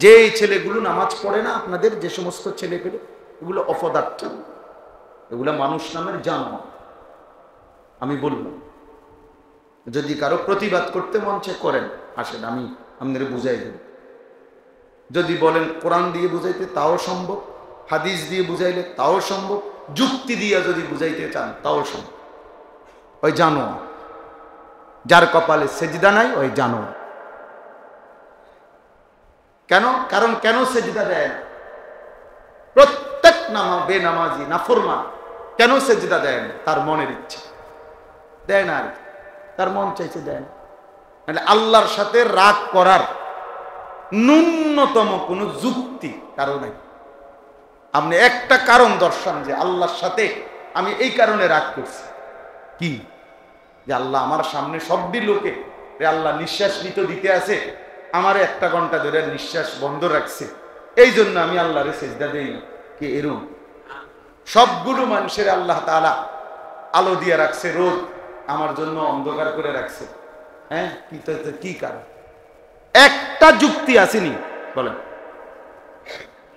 যে ছেলেগুলো নামাজ পড়ে না, আপনাদের যে সমস্ত ছেলেগুলো, এগুলো অপদার্থ, এগুলো মানুষ নামের জানোয়ার। আমি বললাম, যদি কারো প্রতিবাদ করতে মন চায় করেন, আসেন, আমি আপনাদের বুঝাই দেব। যদি বলেন কোরআন দিয়ে বুঝাইতে, তাও সম্ভব, হাদিস দিয়ে বুঝাইলে তাও সম্ভব, যুক্তি দিয়ে যদি বুঝাইতে চান তাও সম্ভব। ওই জানোয়ার, যার কপালে সেজদা নাই ওই জানোয়ার। কেন? কারণ কেন সেজদা দেয় না? প্রত্যেক বেনামাজি নাফরমান কেন সেজদা দেয় না? তার মনের ইচ্ছে দেয় না, আর তার মন চাইছে দেয় না। মানে আল্লাহর সাথে রাগ করার ন্যূনতম কোন যুক্তি কারো নাই। আপনি একটা কারণ দর্শান যে আল্লাহর সাথে আমি এই কারণে রাগ করছি, কি? যে আল্লাহ আমার সামনে সবটি লোকে আল্লাহ নিঃশ্বাস নিতে দিতে আছে, আমার 1 ঘন্টা ধরে নিঃশ্বাস বন্ধ রাখছে, এই জন্য আমি আল্লাহরে সেজদা দেই না। কি এরকম? সবগুলো মানুষের আল্লাহ তাআলা আলো দিয়ে রাখছে, রোদ আমার জন্য অন্ধকার করে রাখছে। হ্যাঁ, কি কারণ? একটা যুক্তি আসেনি বলেন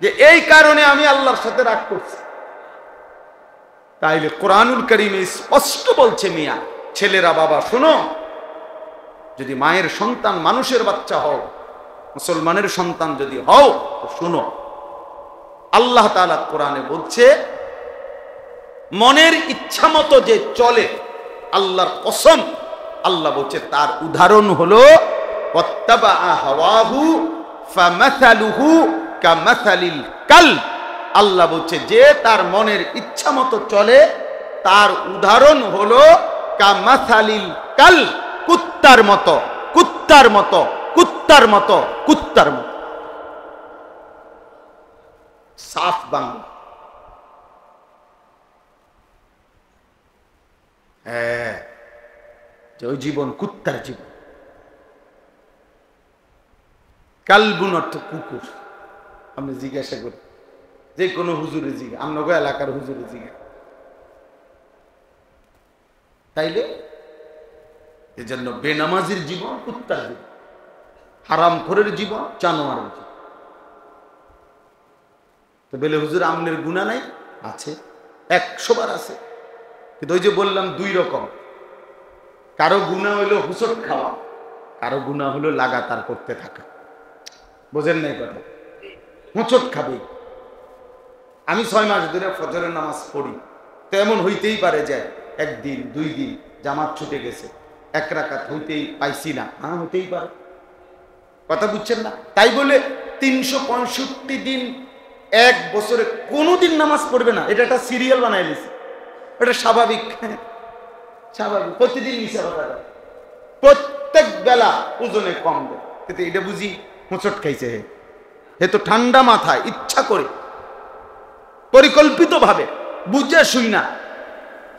যে এই কারণে আমি আল্লাহর সাথে রাগ করছি। তাইলে কোরআনুল কারীমে স্পষ্ট বলছে, মিয়া ছেলেরা, বাবা শোনো, যদি মায়ের সন্তান মানুষের বাচ্চা হও, মুসলমানের সন্তান যদি হও, তো শোনো, আল্লাহ তাআলা কোরআনে বলছে মনের ইচ্ছা মতো যে চলে, আল্লাহর কসম, আল্লাহ বলছে তার উদাহরণ হলো ওয়াত্তাবা হাওয়াহু ফামাসালুহু কামাসালিল কালব। আল্লাহ বলছে যে তার মনের ইচ্ছা মতো চলে, তার উদাহরণ হলো কামাসালিল কালব, কুত্তার মতো, কুত্তার মতো, কুত্তার মতো, কুত্তার মতো। সাফ বাংলা। হ্যাঁ, ওই জীবন কুত্তার জীবন। কালবুন অর্থ কুকুর। আমি জিজ্ঞাসা করি, যে কোনো হুজুরে জিজ্ঞা, আমনগো এলাকার হুজুরে জিজ্ঞা, তাইলে এজন্য বেনামাজির জীবন কুত্তার জীবন, হারামখোরের জীবন জানোয়ারের জীবন। তো বলে হুজুর আমনের গুনাহ নাই? আছে, 100 বার আছে। কিন্তু ওই যে বললাম 2 রকম, কারো গুনাহ হলো হুসট খাওয়া, কারো গুনাহ হলো লাগাতার করতে থাকা। বোঝেন নাই কথা? হুঁচট খাবে। আমি 6 মাস ধরে ফজরের নামাজ পড়ি, তো এমন হইতেই পারে যে 1 দিন 2 দিন জামাত ছুটে গেছে, 1 রাকাত হইতেই পাইছি না। হ্যাঁ, হইতেই পারে, কথা বুঝছেন না? তাই বলে 365 দিন 1 বছরে কোনোদিন নামাজ পড়বে না, এটা একটা সিরিয়াল বানাই নিছে, এটা স্বাভাবিক। স্বাভাবিক, প্রতিদিন মিশা কথা, প্রত্যেক বেলা ওজনে কম দেয়, কিন্তু এটা বুঝি হোঁচট খাইছে। হে তো ঠান্ডা মাথায় ইচ্ছা করে পরিকল্পিত ভাবে বুঝে শুই না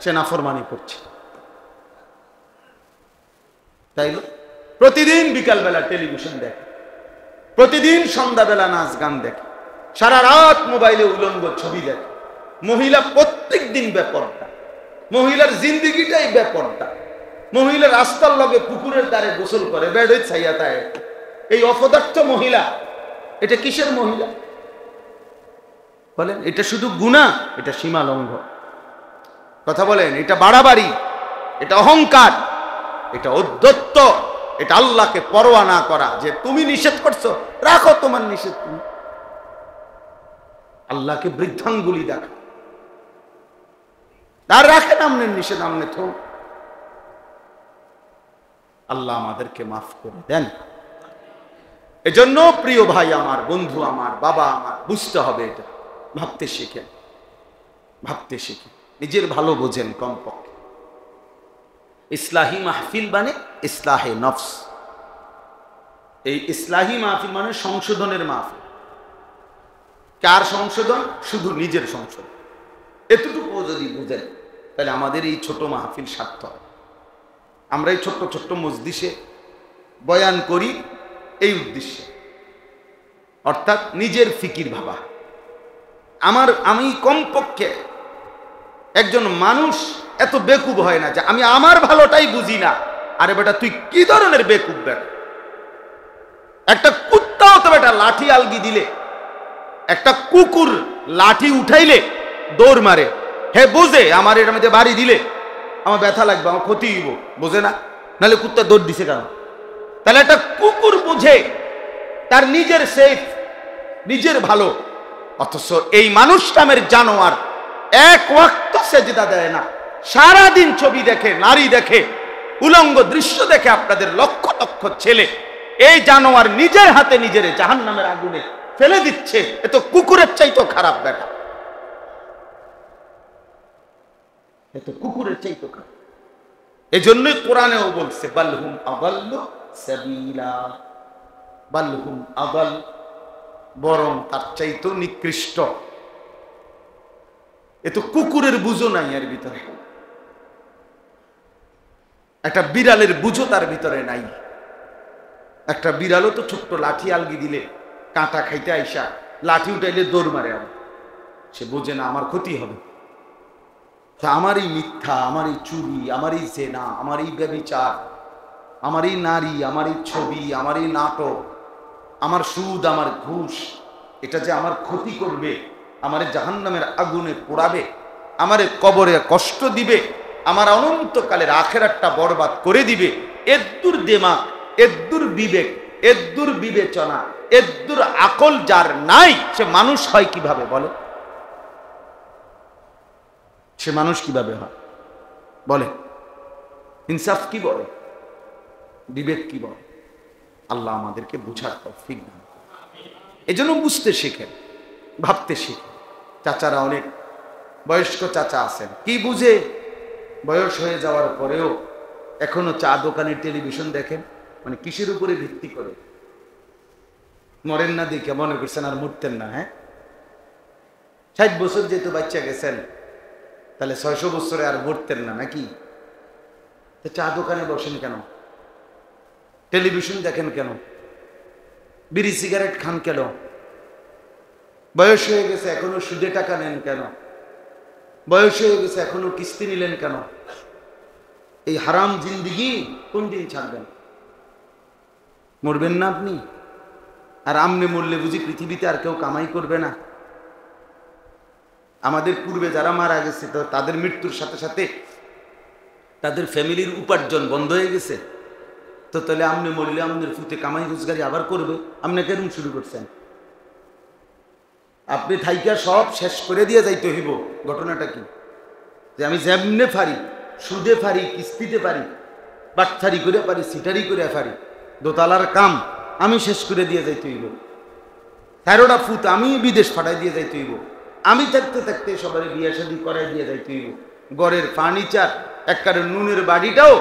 সে নাফরমানি করছে। তাই প্রতিদিন বিকালবেলা টেলিভিশন দেখে, প্রতিদিন সন্ধ্যাবেলা নাচ গান দেখে, সারা রাত মোবাইলে উলঙ্গ ছবি দেখে। মহিলা প্রত্যেক দিন বেপরদা, মহিলার জিন্দিগিটাই বেপরদা। মহিলা রাস্তার লগে পুকুরের ধারে গোসল করে, বেড়ে ছাইয়া তাই। এই অপদার্থ মহিলা, এটা কিসের মহিলা বলেন? এটা শুধু গুনাহ, এটা সীমা লঙ্ঘন। কথা বলেন, এটা বাড়াবাড়ি, এটা অহংকার, এটা ঔদ্ধত্য, এটা আল্লাহকে পরোয়া না করা। যে তুমি নিষেধ করছো, রাখো তোমার নিষেধ, তুমি আল্লাহকে বৃদ্ধাঙ্গুলি দেখা। আর রাখেন আমনের নিষেধ, আমনে তো। আল্লাহ আমাদেরকে মাফ করে দেন। এজন্য প্রিয় ভাই আমার, বন্ধু আমার, বাবা আমার, বুঝতে হবে এটা। ভাবতে শিখেন, ভাবতে শিখেন, নিজের ভালো বোঝেন কমপক্ষে। ইসলাহি মাহফিল মানে ইসলাহে নফস। এই ইসলাহি মাহফিল মানে সংশোধনের মাহফিল। কার সংশোধন? শুধু নিজের সংশোধন। এতটুকু যদি বুঝেন, তাহলে আমাদের এই ছোট মাহফিল সার্থক। আমরা এই ছোট্ট ছোট্ট মজলিসে বয়ান করি এই উদ্দেশ্যে, অর্থাৎ নিজের ফিকির ভাবা। আমি কমপক্ষে একজন মানুষ এত বেকুব হয় না যে আমি আমার ভালোটাই বুঝি না। আরে বেটা, তুই কি ধরনের বেকুব? বেটা, একটা কুত্তাও তবে একটা লাঠি আলগি দিলে, একটা কুকুর লাঠি উঠাইলে দৌড় মারে। হে বোঝে আমার এটার মধ্যে বাড়ি দিলে আমার ব্যথা লাগবে, আমার ক্ষতি হইব, বোঝে না? নাহলে কুত্তা দৌড় দিছে কেন? তাহলে একটা কুকুর বোঝে তার নিজের সেফ, নিজের ভালো। অথচ এই মানুষ নামের জানোয়ার এক ওয়াক্ত সেজদা দেয় না, সারাদিন ছবি দেখে, নারী দেখে, উলঙ্গ দৃশ্য দেখে। আপনাদের লক্ষ লক্ষ ছেলে এই জানোয়ার নিজের হাতে নিজের জাহান্নামের আগুনে ফেলে দিচ্ছে। এ তো কুকুরের চাইতো খারাপ ব্যাটা, এ তো কুকুরের চাইতো খারাপ। এই জন্যই কোরআনেও বলছে বালহুম আদাল্লু সাবিলা, বালহুম আদাল, বরং তার চাইতো নিকৃষ্ট। এ তো কুকুরের বুঝো নাই এর ভিতরে, একটা বিড়ালের বুঝো তার ভিতরে নাই। একটা বিড়ালও তো ছোট্ট লাঠি আলগি দিলে, কাঁটা খাইতে আইসা লাঠি উঠাইলে দৌড় মারে, সে বোঝে না আমার ক্ষতি হবে। আমারই মিথ্যা, আমারই চুরি, আমারই জেনা, আমারই ব্যভিচার, আমারই নারী, আমারই ছবি, আমারই নাটক, আমার সুদ, আমার ঘুষ, এটা যে আমার ক্ষতি করবে, আমারে জাহান্নামের আগুনে পোড়াবে, আমারে কবরে কষ্ট দিবে, আমার অনন্তকালের আখেরাতটা বরবাদ করে দিবে, এদ্দুর দেমাগ, এদ্দুর বিবেক, এদ্দুর বিবেচনা, এদ্দুর আকল যার নাই, সে মানুষ হয় কিভাবে বলে? সে মানুষ কিভাবে হয় বলে? ইনসাফ কি বলে? বিবেক কি বলে? আল্লাহ আমাদেরকে বুঝার তৌফিক দান। এজন্য বুঝতে শিখেন, ভাবতে শিখেন। চাচারা অনেক বয়স্ক চাচা আছেন, কি বুঝে বয়স হয়ে যাওয়ার পরেও এখনো চা দোকানে টেলিভিশন দেখেন, মানে কিসের উপরে ভিত্তি করে? মরেন না দেখে মনে করছেন আর মরতেন না? হ্যাঁ, 60 বছর যেহেতু বাচ্চা গেছেন, তাহলে 600 বছরে আর মরতেন না নাকি? চা দোকানে বসেন কেন? টেলিভিশন দেখেন কেন? বিড়ি সিগারেট খান কেন? বয়স হয়ে গেছে এখনো সুদে টাকা নেন কেন? বয়স হয়ে গেছে এখনো কিস্তি নিলেন কেন? এই হারাম জিন্দিগি কোন দিন ছাড়বেন? মরবেন না আপনি? আর আমনে মরলে বুঝি পৃথিবীতে আর কেউ কামাই করবে না? আমাদের পূর্বে যারা মারা গেছে তো তাদের মৃত্যুর সাথে সাথে তাদের ফ্যামিলির উপার্জন বন্ধ হয়ে গেছে, তো তাহলে আমনে মরলে আমাদের ফুতে কামাই রোজগারি আবার করবে? আপনি কেন শুরু করছেন? আপনি থাইকা সব শেষ করে দিয়ে যাইতে হইব। ঘটনাটা কি? যে আমি যেমনে পারি, সুদে পারি, কিস্তিতে পারি, বাটফারি করে পারি, সিটারি করে পারি, দোতলার কাম আমি শেষ করে দিয়ে যাইতে হইব। 13টা ফুত আমি বিদেশ পাঠাই দিয়ে যাইতে হইব। আমি থাকতে থাকতে সবাই বিয়ে শাদী করাই দিয়ে যাইতে হইব। ঘরের ফার্নিচার, একবারে নুনের বাড়িটাও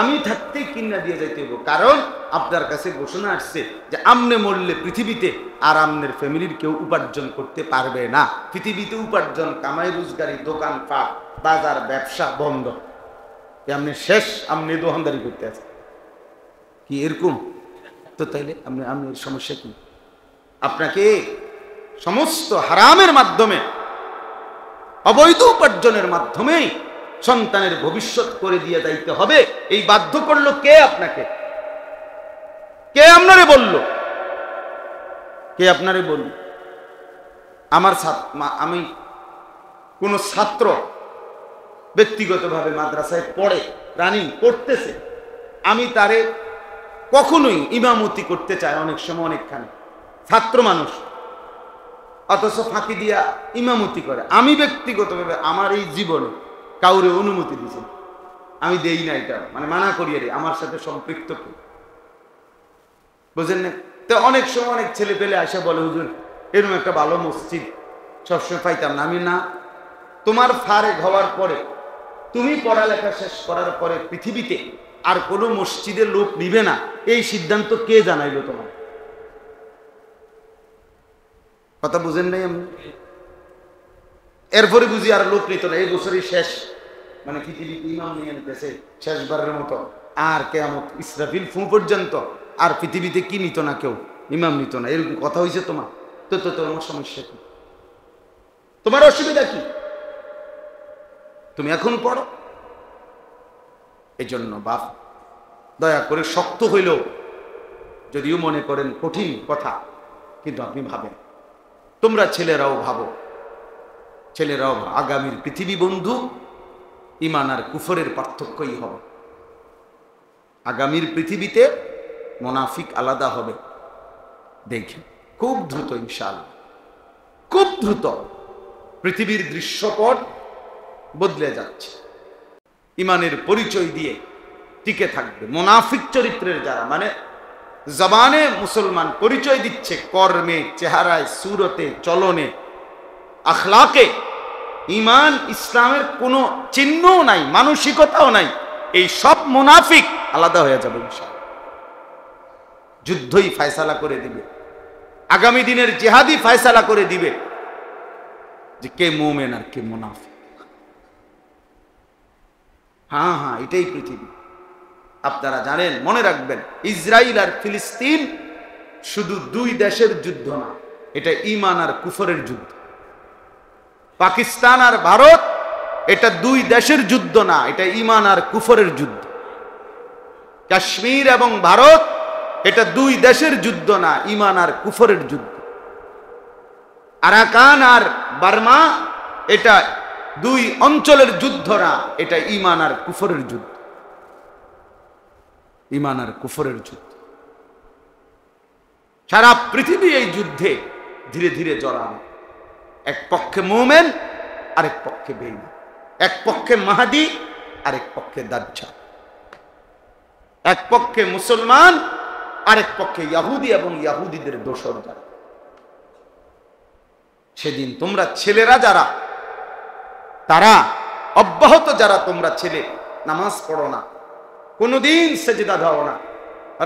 আমি থাকতেই কিনা দিয়ে যাইতে হইব। কারণ আপনার কাছে ঘোষণা আসছে যে আমনে মরলে পৃথিবীতে আর আমনের ফ্যামিলির কেউ উপার্জন করতে পারবে না। পৃথিবীতে উপার্জন, কামাই রোজগারি, দোকান পাট, বাজার, ব্যবসা বন্ধ। আপনি শেষ, আপনি দোকানদারি করতে আছে কি এরকম? তো তাইলে আপনার সমস্যা কি? আপনাকে সমস্ত হারামের মাধ্যমে, অবৈধ উপার্জনের মাধ্যমেই সন্তানের ভবিষ্যৎ করে দিয়ে যাইতে হবে। এই বাধ্য করলো কে আপনাকে? কে আপনারে বলল? কে আপনারে বলল? আমি কোন ছাত্র ব্যক্তিগতভাবে মাদ্রাসায় পড়ে, রানিং পড়তেছে, আমি তারে কখনোই ইমামতি করতে চাই, অনেক সময় অনেকখানে ছাত্র মানুষ, অথচ ফাঁকি দিয়া ইমামতি করে। আমি ব্যক্তিগতভাবে আমার এই জীবনে কাউরে অনুমতি দিয়েছি, আমি দেই না, এটা মানে মানা করিয়ে দিই, আমার সাথে সম্পৃক্ত কেউ, বুঝেন না? তো অনেক সময় অনেক ছেলে পেলে আসে বলে, হুজুর এরকম একটা ভালো মসজিদ সবসময় পাইতাম না। আমি না, তোমার ফারেক হওয়ার পরে, তুমি পড়ালেখা শেষ করার পরে পৃথিবীতে আর কোনো মসজিদে লোক নিবে না, এই সিদ্ধান্ত কে জানাইলো তোমার? কথা বুঝেন নাই আমি? এরপরে বুঝি আর লোক নিত না, এই বছরই শেষ, মানে পৃথিবীতে ইমাম নিয়ে নিতেছে শেষবারের মতো, আর কেয়ামত ইসরাফিল ফু পর্যন্ত আর পৃথিবীতে কি নিত না, কেউ ইমাম নিত না, এরকম কথা হয়েছে তোমার? তো তোমার সমস্যা কি? তোমার অসুবিধা কি? তুমি এখন পড়ো। এই জন্য বাপ দয়া করে শক্ত হইলেও যদিও মনে করেন কঠিন কথা, কিন্তু আপনি ভাবেন, তোমরা ছেলেরাও ভাবো, ছেলেরাও আগামীর পৃথিবী বন্ধু ঈমান আর কুফরের পার্থক্যই হবে। আগামীর পৃথিবীতে মুনাফিক আলাদা হবে, দেখেন খুব দ্রুত, ইনশাআল্লাহ খুব দ্রুত পৃথিবীর দৃশ্যপট বদলে যাচ্ছে। ঈমানের পরিচয় দিয়ে টিকে থাকবে মুনাফিক চরিত্রের যারা, মানে জবানে মুসলমান পরিচয় দিচ্ছে, কর্মে, চেহারায়, সুরতে, চলনে, আখলাকে ঈমান ইসলামের কোনো চিহ্নও নাই, মানসিকতাও নাই, এই সব মুনাফিক আলাদা হয়ে যাবে ইনশাআল্লাহ। যুদ্ধই ফয়সালা করে দিবে, আগামী দিনের জিহাদি ফয়সালা করে দিবে যে কে মুমিন আর কে মুনাফিক। হ্যাঁ হ্যাঁ, এটাই পৃথিবী। আপনারা জানেন, মনে রাখবেন, ইসরায়েল আর ফিলিস্তিন শুধু দুই দেশের যুদ্ধ না, এটা ঈমান আর কুফরের যুদ্ধ। পাকিস্তান আর ভারত এটা দুই দেশের যুদ্ধ না, এটা ঈমান আর কুফরের যুদ্ধ। কাশ্মীর এবং ভারত এটা দুই দেশের যুদ্ধ না, ঈমান আর কুফরের যুদ্ধ। আরাকান আর বার্মা এটা দুই অঞ্চলের যুদ্ধ না, এটা ঈমান আর কুফরের যুদ্ধ। ঈমান আর কুফরের যুদ্ধ। সারা পৃথিবী এই যুদ্ধে ধীরে ধীরে জড়ানো। এক পক্ষে মুমিন, আরেক পক্ষে বেঈমান। এক পক্ষে মাহদি, আরেক পক্ষে দাজ্জাল। এক পক্ষে মুসলমান, আরেক পক্ষে ইহুদি এবং ইহুদিদের দোসর যারা। সেদিন তোমরা ছেলেরা যারা, তারা অব্যাহত যারা তোমরা ছেলে, নামাজ পড়ো না, কোনদিন সেজদা দাও না,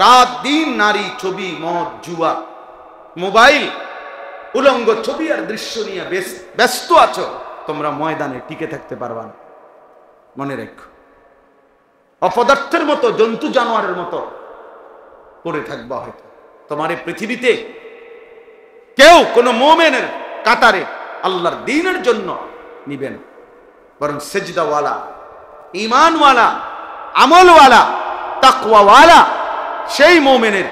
রাত দিন নারী, ছবি, মদ, জুয়া, মোবাইল, উলঙ্গ ছবি আর দৃশ্য নিয়ে ব্যস্ত আছো, তোমরা ময়দানে টিকে থাকতে পারবা না। মনে রেখো, অপদার্থের মতো, জন্তু জানোয়ারের মতো পড়ে থাকবা। হয়তো তোমার এই পৃথিবীতে কেউ কোনো মুমিনের কাতারে আল্লাহর দ্বীনের জন্য নিবে না, বরং সেজদাওয়ালা, ঈমানওয়ালা, আমলওয়ালা, তাকওয়াওয়ালা সেই মুমিনের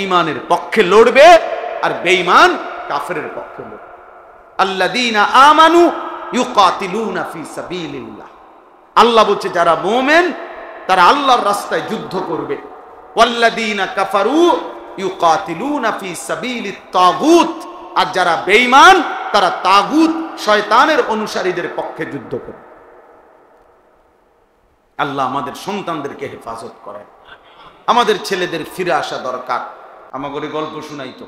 ঈমানের পক্ষে লড়বে, আর বেঈমান কাফেরের পক্ষে লড়বে। আল্লাযীনা আমানু ইউকাতিলুনা ফি সাবিলিল্লাহ। আল্লাহ বলছে যারা মুমিন তারা আল্লাহর রাস্তায় যুদ্ধ করবে। ওয়াল্লাযীনা কাফারু ইউকাতিলুনা ফি সাবিলিত তাগুত। আর যারা বেঈমান তারা তাগুত, শয়তানের অনুসারীদের পক্ষে যুদ্ধ করবে। আল্লাহ আমাদের সন্তানদেরকে হেফাজত করেন। আমাদের ছেলেদের ফিরে আসা দরকার। আমাকে গল্প শুনাইতো,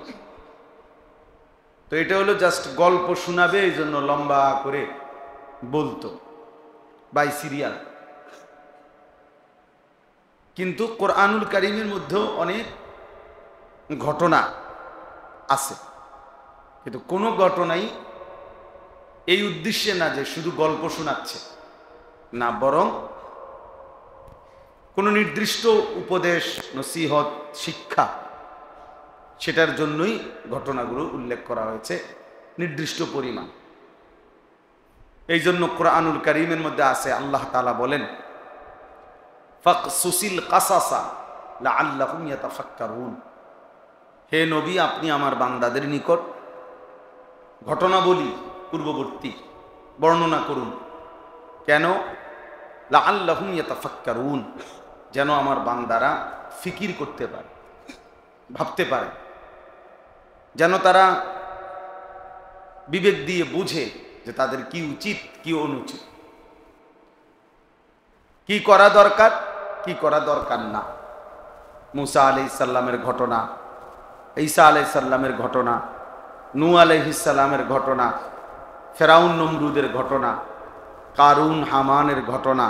তো এটা হলো জাস্ট গল্প শোনাবে, এই জন্য লম্বা করে বলতো বাই সিরিয়াল। কিন্তু কোরআনুল কারীমের মধ্যেও অনেক ঘটনা আছে, কিন্তু কোনো ঘটনাই এই উদ্দেশ্যে না যে শুধু গল্প শোনাচ্ছে, না, বরং কোনো নির্দিষ্ট উপদেশ, নসিহত, শিক্ষা, সেটার জন্যই ঘটনাগুলো উল্লেখ করা হয়েছে নির্দিষ্ট পরিমাণ। এই জন্য কোরআনুল কারীমের মধ্যে আছে, আল্লাহ তাআলা বলেন, ফাকসুসিল কাসাসা লাআল্লাহুম ইয়াতাফাক্কারুন। হে নবী, আপনি আমার বান্দাদের নিকট ঘটনা বলি, পূর্ববর্তী বর্ণনা করুন। কেন? লাআল্লাহুম ইয়াতাফাক্কারুন, যেন আমার বান্দারা ফিকির করতে পারে, ভাবতে পারে, যেন তারা বিবেক দিয়ে বুঝে যে তাদের কি উচিত, কি অনুচিত, কি করা দরকার, কি করা দরকার না। মুসা আলাইহিস সালামের ঘটনা, ঈসা আলাইহিস সালামের ঘটনা, নূহ আলাইহিস সালামের ঘটনা, ফেরাউন নমরুদের ঘটনা, কারুন হামানের ঘটনা,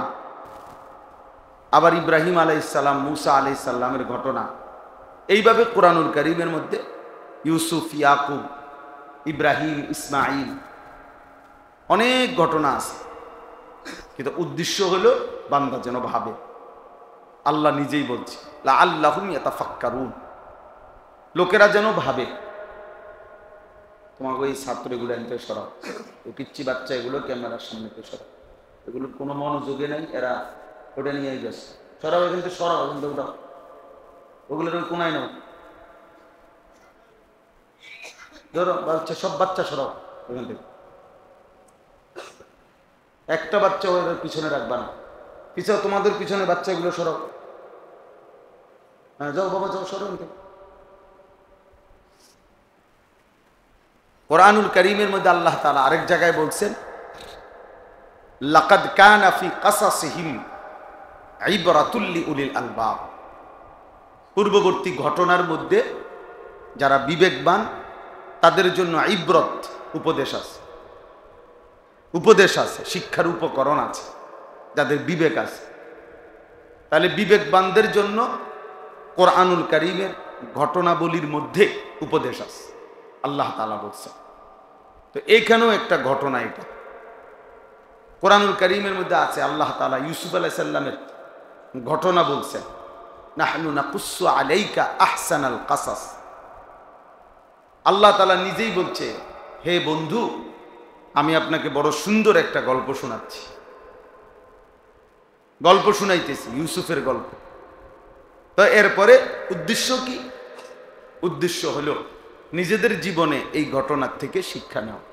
আবার ইব্রাহিম আলাইহিস সালাম, মুসা আলাইহিস সালামের ঘটনা। এইভাবে কোরআনুল কারীমের মধ্যে ইউসুফ, ইয়াকুব, ইব্রাহিম, ইসমাইল অনেক ঘটনা আছে। কিন্তু উদ্দেশ্য হলো বান্দা যেন ভাবে। আল্লাহ নিজেই বলছে, লাআল্লাহুম ইয়াতাফাক্কারুন, লোকেরা যেন ভাবে। তোমাকে ওই ছাত্রগুলো এনতে সরাও, ওই পিচ্ছি বাচ্চা এগুলো ক্যামেরার সামনে সরাও, এগুলোর কোনো মনোযোগে নাই, এরা ওটা নিয়েই গেছে। সরাও, এখান থেকে সরাও, এখান থেকে ওটাও, ওগুলোর ওই কোনায় নাও, ধরো হচ্ছে সব বাচ্চা সরাও ওখান থেকে, একটা বাচ্চা ওদের পিছনে রাখবা না, পিছনে তোমাদের পিছনে বাচ্চাগুলো সরাও। হ্যাঁ যাও বাবা যাও, সরাও। কোরআনুল কারীমের মধ্যে আল্লাহ তাআলা আরেক জায়গায় বলছেন, লাকাদ কানা ফি কাসাসিহিম ইবরাতুল লিউলিল আলবাব। পূর্ববর্তী ঘটনার মধ্যে যারা বিবেকবান তাদের জন্য ইবরত, উপদেশ আছে, উপদেশ আছে, শিক্ষার উপকরণ আছে, যাদের বিবেক আছে। তাহলে বিবেকবানদের জন্য কোরআনুল কারীমের ঘটনাবলীর মধ্যে উপদেশ আছে, আল্লাহ তাআলা বলছেন। তো এইখানেও একটা ঘটনা, এটা কোরআনুল কারীমের মধ্যে আছে। আল্লাহ তাআলা ইউসুফ আলাইহিস সালামের ঘটনা বলছেন, নাহনু নাকুসসু আলাইকা আহসানাল কাসাস। আল্লাহ তাআলা নিজেই বলছে, হে বন্ধু, আমি আপনাকে বড় সুন্দর একটা গল্প শোনাচ্ছি, গল্প শুনাইতেছি, ইউসুফের গল্প। তো এরপরে উদ্দেশ্য কি? উদ্দেশ্য হলো নিজেদের জীবনে এই ঘটনার থেকে শিক্ষা নেওয়া।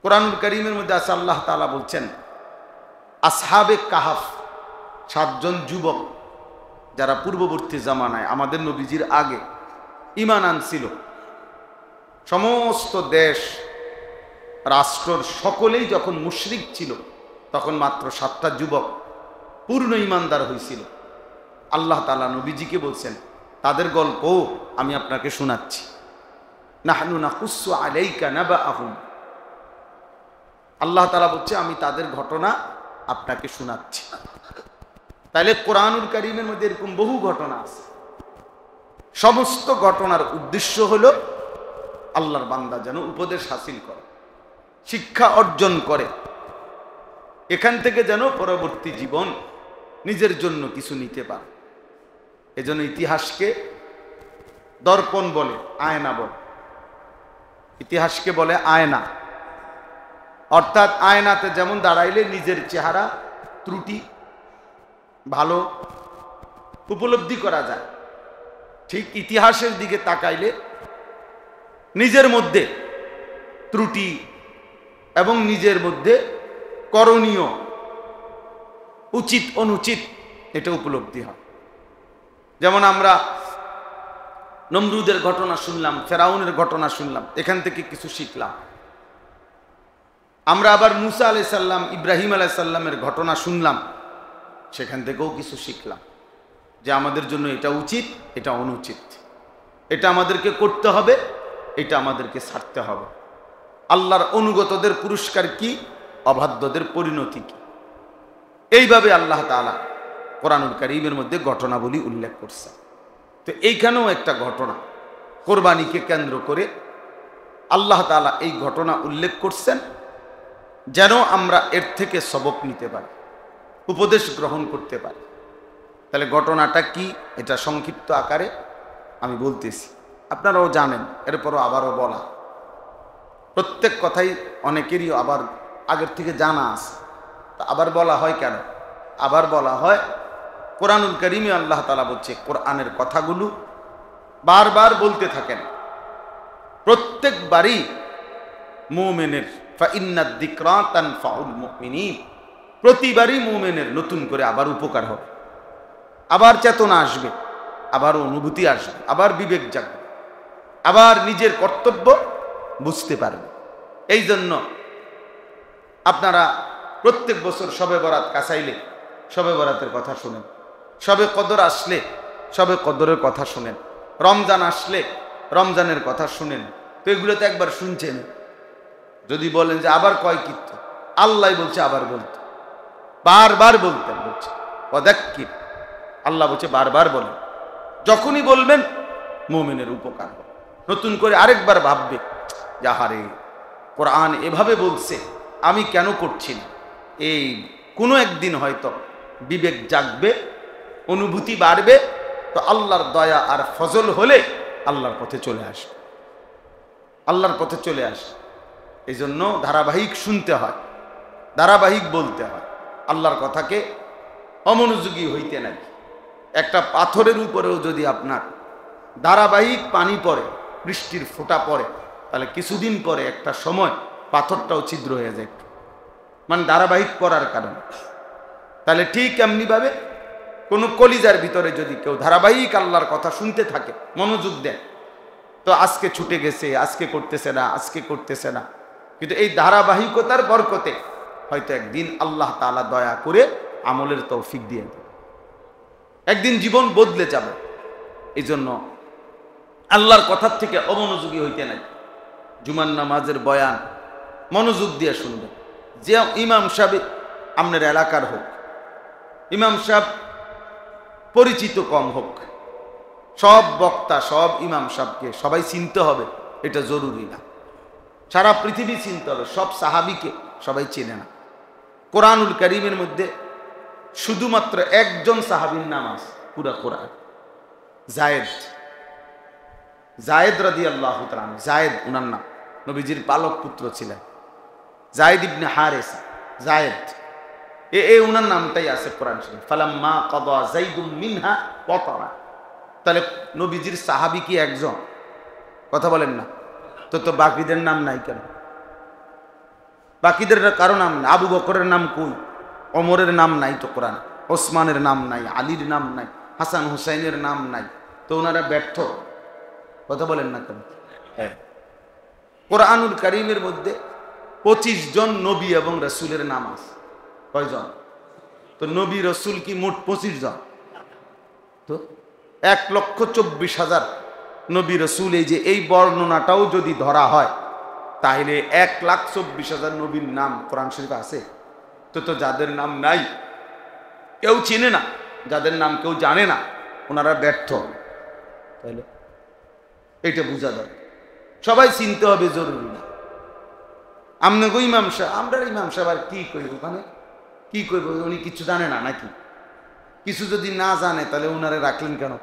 কোরআনুল কারীমের মধ্যে আছে, আল্লাহ তাআলা বলছেন, আসহাবে কাহাফ, 7 জন যুবক যারা পূর্ববর্তী জামানায় আমাদের নবীজির আগে ঈমান আনছিল। সমস্ত দেশ রাষ্ট্রর সকলেই যখন মুশরিক ছিল, তখন মাত্র 7টা যুবক পূর্ণ ঈমানদার হয়েছিল। আল্লাহ তাআলা নবীজিকে বলছেন, তাদের গল্পও আমি আপনাকে শোনাচ্ছি। নাহনু নাকুসসু আলাইকা নাবাআহুম। আল্লাহ তাআলা বলছে, আমি তাদের ঘটনা আপনাকে শোনাচ্ছি। তাহলে কোরআনুল কারীমের মধ্যে এরকম বহু ঘটনা আছে। সমস্ত ঘটনার উদ্দেশ্য হলো আল্লাহর বান্দা যেন উপদেশ হাসিল করে, শিক্ষা অর্জন করে, এখান থেকে যেন পরবর্তী জীবন নিজের জন্য কিছু নিতে পারে। এজন্য ইতিহাসকে দর্পণ বলে, আয়না বলে। ইতিহাসকে বলে আয়না, অর্থাৎ আয়নাতে যেমন দাঁড়াইলে নিজের চেহারা ত্রুটি ভালো উপলব্ধি করা যায়, ঠিক ইতিহাসের দিকে তাকাইলে নিজের মধ্যে ত্রুটি এবং নিজের মধ্যে করণীয়, উচিত অনুচিত, এটা উপলব্ধি হয়। যেমন আমরা নমরুদের ঘটনা শুনলাম, ফেরাউনের ঘটনা শুনলাম, এখান থেকে কিছু শিখলাম। আমরা আবার মুসা আলাইহিস সালাম, ইব্রাহিম আলাইহিস সালামের ঘটনা শুনলাম, সেখান থেকেও কিছু শিখলাম যে আমাদের জন্য এটা উচিত, এটা অনুচিত, এটা আমাদেরকে করতে হবে, এটা আমাদেরকে ছাড়তে হবে। আল্লাহর অনুগতদের পুরস্কার কি, অবাধ্যদের পরিণতি কি। এইভাবে আল্লাহ তাআলা কোরআনুল কারীমের মধ্যে ঘটনাবলী উল্লেখ করছে। তো এইখানেও একটা ঘটনা, কোরবানিকে কেন্দ্র করে আল্লাহ তাআলা এই ঘটনা উল্লেখ করছেন, যেন আমরা এর থেকে সবক নিতে পারি, উপদেশ গ্রহণ করতে পারি। তাহলে ঘটনাটা কি, এটা সংক্ষিপ্ত আকারে আমি বলতেছি, আপনারাও জানেন, এরপরও আবারও বলা। প্রত্যেক কথাই অনেকেরই আবার আগের থেকে জানা আছে, তা আবার বলা হয় কেন? আবার বলা হয়, কোরআনুল কারীমে আল্লাহ তাআলা বলছে, কোরআনের কথাগুলো বারবার বলতে থাকেন, প্রত্যেকবারই মুমিনের ফাইন্নাদ যিকরা তানফাউল মুমিনিন, প্রতিবারই মুমিনের নতুন করে আবার উপকার হবে, আবার চেতনা আসবে, আবার অনুভূতি আসবে, আবার বিবেক জাগবে, আবার নিজের কর্তব্য বুঝতে পারবে। এই জন্য আপনারা প্রত্যেক বছর শবে বরাত কাছাইলে শবে বরাতের কথা শুনেন, শবে কদর আসলে শবে কদরের কথা শুনেন, রমজান আসলে রমজানের কথা শুনেন। তো এগুলো তো একবার শুনছেন, যদি বলেন যে আবার কয় কীর্ত, আল্লাহ বলছে আবার বলতে, বারবার বলতেন, বলছে ওয়াদাক্কির, আল্লাহ বলছে বারবার বলেন। যখনই বলবেন মুমিনের উপকার হবে, নতুন করে আরেকবার ভাববে, যাহারে কোরআন এভাবে বলছে, আমি কেন করছি না। এই কোনো একদিন হয়তো বিবেক জাগবে, অনুভূতি বাড়বে, তো আল্লাহর দয়া আর ফজল হলে আল্লাহর পথে চলে আসবে, আল্লাহর পথে চলে আসে। এই জন্য ধারাবাহিক শুনতে হয়, ধারাবাহিক বলতে হয়, আল্লাহর কথাকে অমনোযোগী হইতে নাই। একটা পাথরের উপরেও যদি আপনার ধারাবাহিক পানি পড়ে, বৃষ্টির ফোঁটা পড়ে, তাহলে কিছুদিন পরে একটা সময় পাথরটাও ছিদ্র হয়ে যায়, মানে ধারাবাহিক করার কারণে। তাহলে ঠিক এমনিভাবে কোনো কলিজার ভিতরে যদি কেউ ধারাবাহিক আল্লাহর কথা শুনতে থাকে, মনোযোগ দেয়, তো আজকে ছুটে গেছে, আজকে করতেছে না, আজকে করতেছে না, কিন্তু এই ধারাবাহিকতার বরকতে হয়তো একদিন আল্লাহ তাআলা দয়া করে আমলের তৌফিক দিয়ে দেবে, একদিন জীবন বদলে যাবে। এই জন্য আল্লাহর কথার থেকে অমনোযোগী হইতে নাই। জুমার নামাজের বয়ান মনোযোগ দিয়ে শুনবেন। যে ইমাম সাহেব আপনার এলাকার হোক, ইমাম সাহেব পরিচিত কম হোক, সব বক্তা সব ইমাম সাহেবকে সবাই চিনতে হবে এটা জরুরি না। সারা পৃথিবী চিনতে হবে, সব সাহাবিকে সবাই চেনে না। কোরআনুল কারীমের মধ্যে শুধুমাত্র একজন সাহাবীর নাম আছে পুরা কোরআন, জায়েদ রাদিয়াল্লাহু তাআলা। জায়েদ উনার নাম, নবীজির পালক পুত্র ছিলেন জায়েদ ইবনে হারেসা। জায়েদ উনার নামটাই আছে কোরআন শরীফ, ফালাম্মা কাদা যাইদুম মিনহা ওয়াতারা। তাহলে নবীজির সাহাবী কি একজন? কথা বলেন না তো বাকিদের নাম নাই কেন? বাকিদের কারো নাম নাই। আবু বকরের নাম কই? ওমরের নাম নাই তো কোরআন, ওসমানের নাম নাই, আলীর নাম নাই, হাসান হুসাইনের নাম নাই, তো ওনারা ব্যর্থ। কথা বলেন না কেন? হ্যাঁ, কোরআনুল কারীমের মধ্যে 25 জন নবী এবং রাসূলের নাম আছে। কয়জন? তো নবী রাসূল কি মোট 25 জন? তো 1,24,000 নবী রাসূল। এই যে এই বর্ণনাটাও যদি ধরা হয়, তাহলে 1,24,000 নবীর নাম কোরআন শরীফে আছে। তো যাদের নাম নাই, কেউ চিনে না, যাদের নাম কেউ জানে না, ওনারা ব্যর্থ। তাহলে এটা বোঝা যায়, সবাই চিনতে হবে জরুরি না। আমনে ইমাম সাহেব, আমরা ইমাম সাহেব আর কি করব, ওখানে কি করব? উনি কিছু জানে না নাকি? কিছু যদি না জানে তাহলে ওনারে রাখলেন কেন?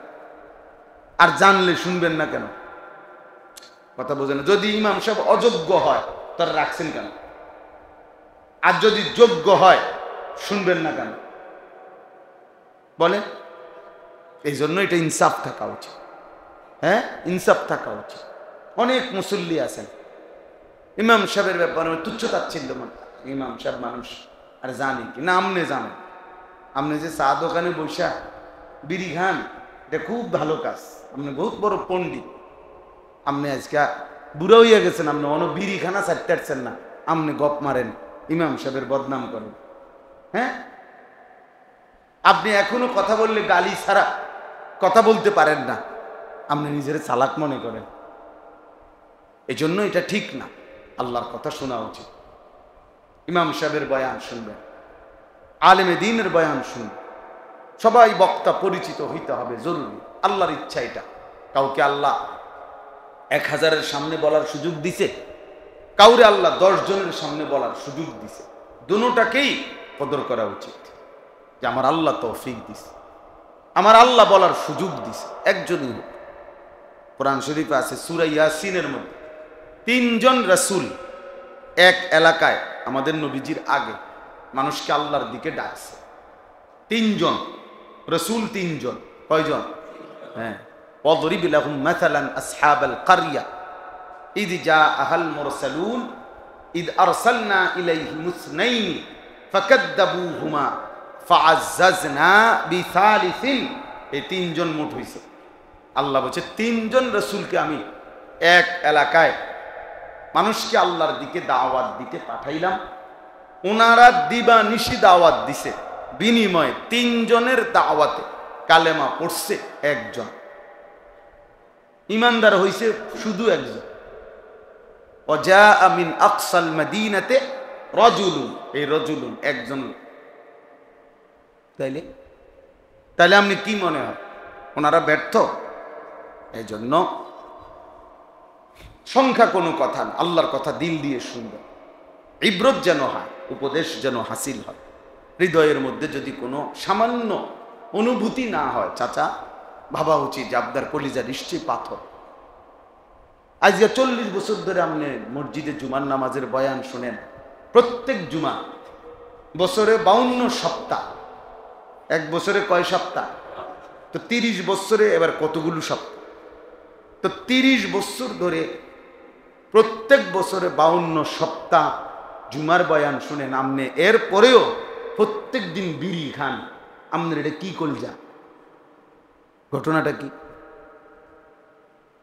আর জানলে শুনবেন না কেন? কথা বোঝেন। যদি ইমাম সাহেব অযোগ্য হয় তারা রাখছেন কেন? আর যদি যোগ্য হয় শুনবেন না কেন? বলে এই জন্য এটা ইনসাফ থাকা উচিত। হ্যাঁ, ইনসাফ থাকা উচিত। অনেক মুসল্লি আছেন, ইমাম সাহেবের ব্যাপারে তুচ্ছতাচ্ছিল্য মনে। ইমাম সাহেব মানুষ, আর জানি কি না? আমনে জানেন, আপনি যে চা দোকানে বৈশা বিড়ি খান, এটা খুব ভালো কাজ। আপনি বহুত বড় পণ্ডিত, আপনি আজকে বুড়ো হইয়া গেছেন, আপনি অন্য বিড়ি খানা ছাড়তেছেন না, আপনি গপ মারেন, ইমাম সাহেবের বদনাম করেন। হ্যাঁ, আপনি এখনো কথা বললে গালি ছাড়া কথা বলতে পারেন না, আপনি নিজের চালাক মনে করেন। এই জন্য এটা ঠিক না। আল্লাহর কথা শোনা উচিত। ইমাম সাহেবের বয়ান শুনবেন, আলেমে দ্বীনের বয়ান শুনবেন। সবাই বক্তা পরিচিত হইতে হবে, জরুরি। আল্লাহর ইচ্ছা এটা। কাউকে আল্লাহ 1000-এর সামনে বলার সুযোগ দিছে, কাউরে আল্লাহ 10 জনের সামনে বলার সুযোগ দিছে। দুটোটাকেই কদর করা উচিত যে আমার আল্লাহ তৌফিক দিছে, আমার আল্লাহ বলার সুযোগ দিছে। একজনই হোক। কোরআন শরীফে আছে সূরা ইয়াসিনের মধ্যে 3 জন রাসূল এক এলাকায় আমাদের নবীজির আগে মানুষকে আল্লাহর দিকে ডাকছে। 3 জন রাসূল, 3 জন। কয়জন? হ্যাঁ, ওয়াদরিব লাহুম মাসালান আসহাবাল কারইয়া ইয জাআহাল মুরসালুন ইয আরসালনা ইলাইহিম ইসনাইনি ফাকাদ্দাবুহুমা ফাআজ্জাজনা বিসালিসিন। এই 3 জন মোট হইছে। আল্লাহ বলছে 3 জন রাসূলকে আমি এক এলাকায় মানুষকে আল্লাহর দিকে দাওয়াত দিতে পাঠাইলাম। ওনারা দিবা নিশি দাওয়াত দিছে, বিনিময়ে 3 জনের দাওয়াতে কালেমা পড়ছে একজন, ইমানদার হইছে শুধু একজন। ওয়াজা মিন আকসাল মাদিনাতে রাজুলুন, এই রাজুলুন একজন। তাইলে আপনি কি মনে হয় ওনারা ব্যর্থ? এই জন্য সংখ্যা কোনো কথা না, আল্লাহর কথা দিল দিয়ে শুনবে। ইবরত যেন হয়, উপদেশ যেন হাসিল হয়। হৃদয়ের মধ্যে যদি কোনো সামান্য অনুভূতি না হয়, চাচা ভাবা উচিত যে আপনার কলিজা নিশ্চয়ই পাথর। আজকে 40 বছর ধরে আপনি মসজিদে জুমার নামাজের বয়ান শুনেন, প্রত্যেক জুমা, বছরে 52 সপ্তাহ। এক বছরে কয় সপ্তাহ? তো 30 বছরে এবার কতগুলো সপ্তাহ? তো 30 বছর ধরে প্রত্যেক বছরে 52 সপ্তাহ জুমার বয়ান শুনেন আপনি, এরপরেও প্রত্যেক দিন বিড়ি খান, আপনার এটা কি কলজা? ঘটনাটা কি?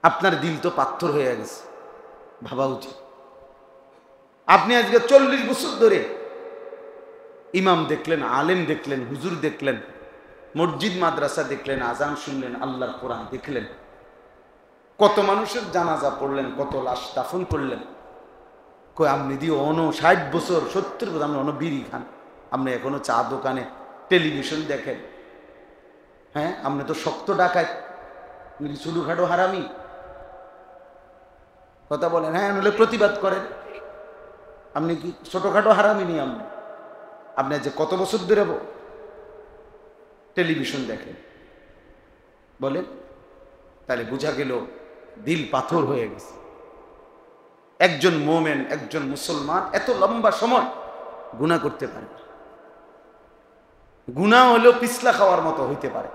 আপনার দিল তো পাথর হয়ে গেছে, ভাবা উচিত। আপনি আজকে 40 বছর ধরে ইমাম দেখলেন, আলেম দেখলেন, হুজুর দেখলেন, মসজিদ মাদ্রাসা দেখলেন, আজান শুনলেন, আল্লাহর কোরআন দেখলেন, কত মানুষের জানাজা পড়লেন, কত লাশ দাফন করলেন। কই আপনি দিয়ে 60 বছর 70 বছর আপনি বিড়ি খান, আপনি এখনো চা দোকানে টেলিভিশন দেখেন। হ্যাঁ, আপনি তো শক্ত ডাকায়, ছোটখাটো হারামি কথা বলেন। হ্যাঁ, নইলে প্রতিবাদ করেন। আপনি কি ছোটখাটো হারামি নি? আপনি যে কত বছর ধরে টেলিভিশন দেখেন বলেন, তাহলে বোঝা গেল দিল পাথর হয়ে গেছে। একজন মোমেন, একজন মুসলমান এত লম্বা সময় গুনাহ করতে পারে না। গুনাহ হলেও পিছলা খাওয়ার মতো হইতে পারে,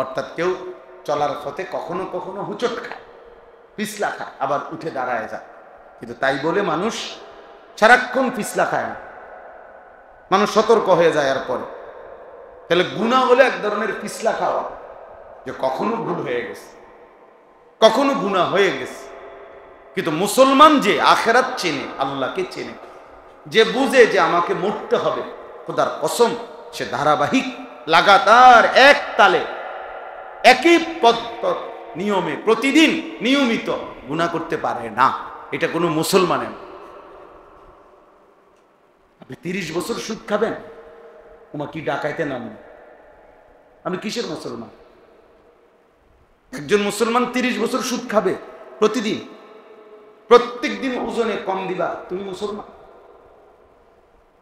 অর্থাৎ কেউ চলার পথে কখনো কখনো হুচট খায়, পিছলা খায়, আবার উঠে দাঁড়ায় যায়, কিন্তু তাই বলে মানুষ সারাক্ষণ পিছলা খায় না, মানুষ সতর্ক হয়ে যায়। আর পরে তাহলে গুনাহ হলে এক ধরনের পিছলা খাওয়া, যে কখনো ভুল হয়ে গেছে, কখনো গুনাহ হয়ে গেছে। কিন্তু মুসলমান যে আখিরাত চেনে, আল্লাহকে চেনে, যে বুঝে যে আমাকে মরতে হবে, খোদার কসম সে ধারাবাহিক লাগাতার এক তালে একই নিয়মে প্রতিদিন নিয়মিত গুনাহ করতে পারে না। এটা কোনো মুসলমানের। আপনি 30 বছর সুদ খাবেন, তোমার কি ডাকাইতে নাম? আমি কিসের মুসলমান? একজন মুসলমান 30 বছর সুদ খাবে প্রতিদিন, প্রত্যেক দিন ওজনে কম দিবা, তুমি মুসলমান?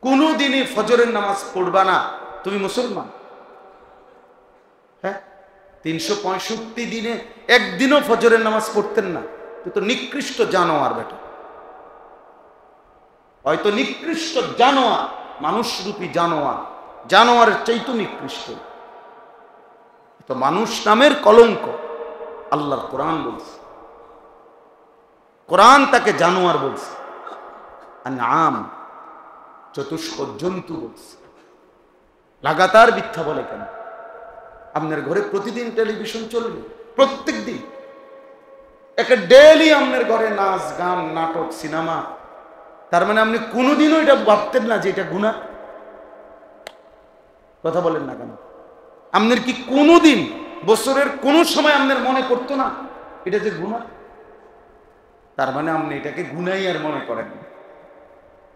কোনদিনই ফজরের নামাজ পড়বা না, তুমি মুসলমান? হ্যাঁ, 365 দিনে একদিনও ফজরের নামাজ পড়তেন না, তো নিকৃষ্ট জানোয়ার বেটা, হয়তো নিকৃষ্ট জানোয়ার, মানুষরূপী জানোয়ার, জানোয়ারের চাইতো নিকৃষ্ট। তো মানুষ নামের কলঙ্ক আল্লাহর কোরআন বলছে, কোরআন তাকে জানোয়ার বলছে, আনআম চতুষ্প জন্তু বলছে। লাগাতার মিথ্যা বলে কেন? আপনার ঘরে প্রতিদিন টেলিভিশন চলবে, প্রত্যেক দিন একটা ডেইলি আপনার ঘরে নাচ গান নাটক সিনেমা, তার মানে আপনি কোনোদিনও এটা ভাবতেন না যে এটা গুনাহ? কথা বলেন না কেন? আপনার কি কোনোদিন বছরের কোন সময় আপনার মনে করতো না এটা যে গুনাহ? তার মানে আপনি এটাকে গুনাহই আর মনে করেন।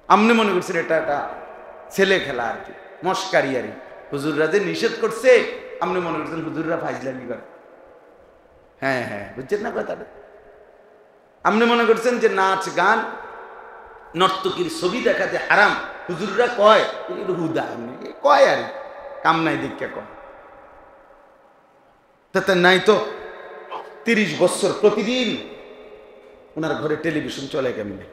আপনি মনে করছেন এটা একটা ছেলে খেলা আর কি, মস্কারি আর কি। হুজুররা যে নিষেধ করছে, আপনি মনে করছেন হুজুররা ফাইজলামি করে। হ্যাঁ হ্যাঁ, বুঝছেন না কথাটা? আপনি মনে করছেন যে নাচ গান নর্তকীর ছবি দেখা যে হারাম, হুজুররা কয় হুদা কয় আর কাম নাই দীক্ষা কয়। তাতে নাই তো 30 বছর প্রতিদিন ওনার ঘরে টেলিভিশন চলে কেমনে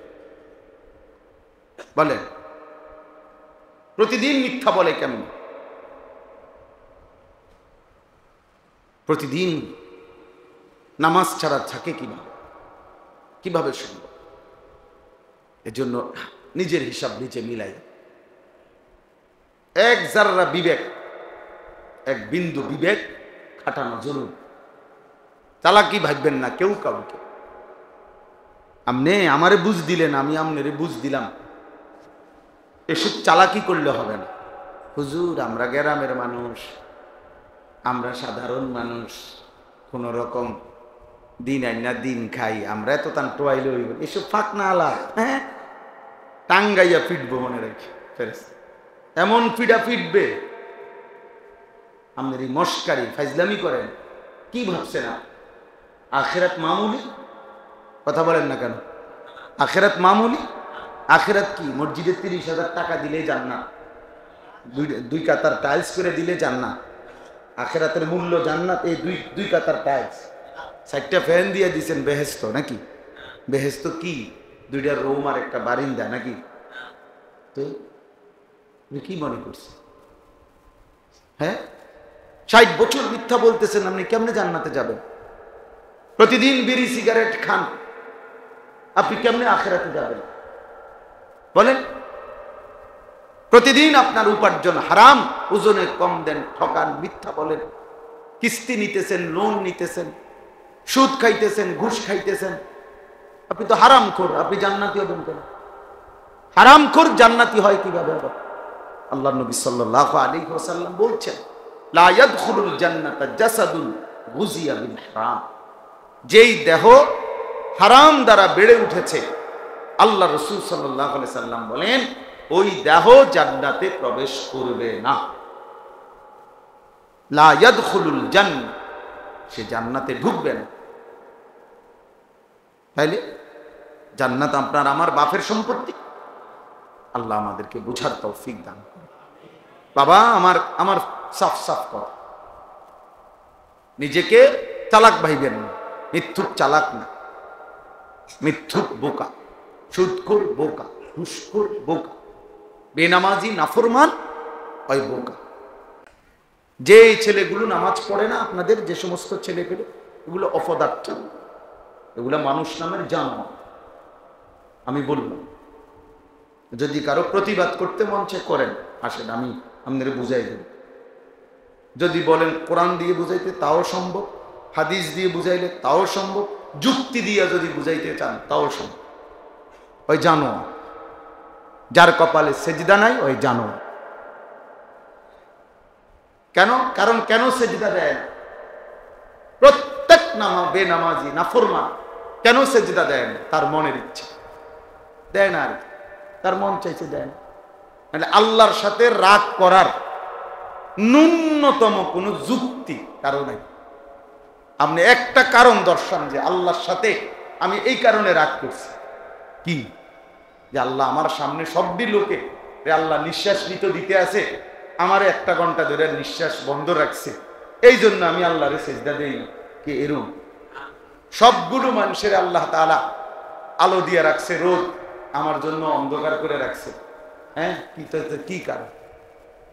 বলেন? প্রতিদিন মিথ্যা বলে কেমন? প্রতিদিন নামাজ ছাড়া থাকে কিভাবে? কিভাবে সম্ভব? এজন্য নিজের হিসাব নিজে মিলাই। এক জাররা বিবেক, এক বিন্দু বিবেক খাটানো জরুরি। চালাকি ভাববেন না কেউ কাউকে। আপনি আমারে বুঝ দিলেন, আমি আপনারে বুঝ দিলাম, এসব চালাকি করলে হবে না। হুজুর আমরা গ্রামের মানুষ, আমরা সাধারণ মানুষ, কোন রকম দিন আইনা দিন খাই, আমরা এত তান টোয়াইলে হইব, এসব ফাঁক না আলা। হ্যাঁ, টাঙ্গাইয়া ফিটবো মনে রাখি, এমন ফিডা ফিটবে। আপনার এই মস্কারি ফাইজলামি করেন, কি ভাবছেন? আখিরাত মামুলি? কথা বলেন না কেন? আখিরাত মামুলি? আখিরাত কি? মসজিদে 30,000 টাকা দিলে জান্নাত, দুই কাতার টাইলস করে দিলে জান্নাত। আখিরাতের মূল্য জান্নাত, এই দুই কাতার টাইলস, 4টা ফ্যান দিয়ে দিচ্ছেন বেহেস্ত নাকি? বেহেস্ত কি? 2টা রুম আর একটা বারিন্দা নাকি? তো কি মনে করছে? হ্যাঁ, 60 বছর মিথ্যা বলতেছেন, আপনি কেমনে জান্নাতে যাবেন? প্রতিদিন বিড়ি সিগারেট খান, আপনি কেমনে আখিরাতে যাবেন বলেন? প্রতিদিন আপনার উপার্জন হারাম, ওজনে কম দেন, ঠকান, মিথ্যা বলেন, কিস্তি নিতেছেন, লোন নিতেছেন, সুদ খাইতেছেন, ঘুষ খাইতেছেন, আপনি তো হারামখোর। আপনি জান্নাতি হবেন কেন? হারামখোর জান্নাতি হয় কিভাবে হবে? আল্লাহ নবী সাল্লাল্লাহু আলাইহি ওয়াসাল্লাম বলছেন, লা ইয়াদখুলুল জান্নাতা জাসাদুন গুযিয়া বিল হারাম। যেই দেহ হারাম দ্বারা বেড়ে উঠেছে, আল্লাহ রাসূল সাল্লাল্লাহু আলাইহি সাল্লাম বলেন ওই দেহ জান্নাতে প্রবেশ করবে না। লা ইয়াদখুলুল জান্নাহ, সে জান্নাতে ঢুকবে না। তাইলে জান্নাত আপনার আমার বাপের সম্পত্তি। আল্লাহ আমাদেরকে বুঝার তৌফিক দান করুন। বাবা আমার সাফ সাফ কর, নিজেকে চালাক ভাইবেন না, মিথ্যুক চালাক না, মিথ্যুক বোকা, সুদখোর বোকা, ঘুষখোর বোকা, বেনামাজি নাফরমান ওই বোকা। যে ছেলেগুলো নামাজ পড়ে না, আপনাদের যে সমস্ত ছেলে পেলে, এগুলো অপদার্থ, এগুলো মানুষ নামের জানোয়ার। আমি বললাম যদি কারো প্রতিবাদ করতে মন চায় করেন, আসেন আমি আপনাদের বুঝাই দেব। যদি বলেন কোরআন দিয়ে বুঝাইতে তাও সম্ভব, হাদিস দিয়ে বুঝাইলে তাও সম্ভব, যুক্তি দিয়ে যদি বুঝাইতে চান তাও সম্ভব। ওই জানোয়ার, যার কপালে সেজদা নাই ওই জানোয়ার। কেন? কারণ কেন সেজদা দেয় না? প্রত্যেক বেনামাজি নাফরমান কেন সেজদা দেয় না? তার মনের ইচ্ছে দেয় না, আর তার মন চাইছে দেয় না। মানে আল্লাহর সাথে রাগ করার ন্যূনতম কোনো যুক্তি কারো নাই। আপনি একটা কারণ দর্শান যে আল্লাহর সাথে আমি এই কারণে রাগ করছি, কি? যে আল্লাহ আমার সামনে সবটি লোকে আল্লাহ নিঃশ্বাস নিতে দিতে আছে, আমার 1 ঘন্টা ধরে নিঃশ্বাস বন্ধ রাখছে, এই জন্য আমি আল্লাহরে সেজদা দেই না। কি এরকম? সবগুলো মানুষের আল্লাহ তাআলা আলো দিয়ে রাখছে, রোদ আমার জন্য অন্ধকার করে রাখছে। হ্যাঁ, কি কারণ?